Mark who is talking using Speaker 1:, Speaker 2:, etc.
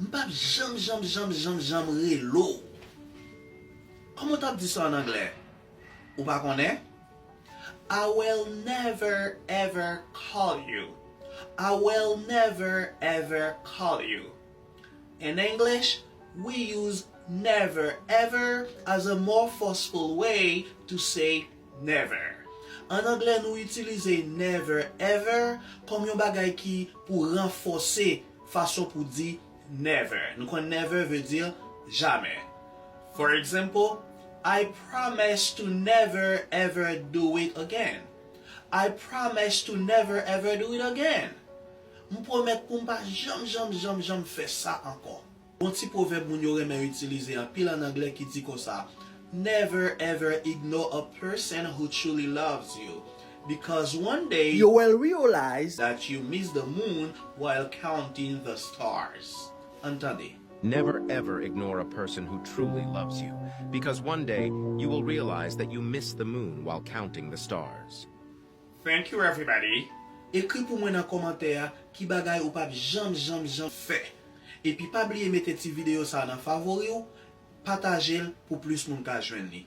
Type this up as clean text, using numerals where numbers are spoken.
Speaker 1: m'pap jam relo. Comment t'as dit ça en anglais? Ou pas connaît? I will never ever call you. I will never ever call you. In English, we use never ever as a more forceful way to say never. En anglais, nous utilisons never ever comme un bagay qui pour renforcer façon pour dire never. Nous connaissons never veut dire jamais. For example, I promise to never ever do it again. I promise to never ever do it again. Je promets pour ne pas jamais faire ça encore. Un petit proverbe moun yo reme utiliser en pile en anglais qui dit comme ça. Never ever ignore a person who truly loves you, because one day you will realize that you missed the moon while counting the stars. Entendez?
Speaker 2: Never ever ignore a person who truly loves you, because one day you will realize that you missed the moon while counting the stars.
Speaker 1: Thank you, everybody. Écris pour moi dans commentaire qui bagay ou pas jamais fait. Et puis pas oublier mettre cette vidéo ça dans favori ou partager pour plus moun ka joindre.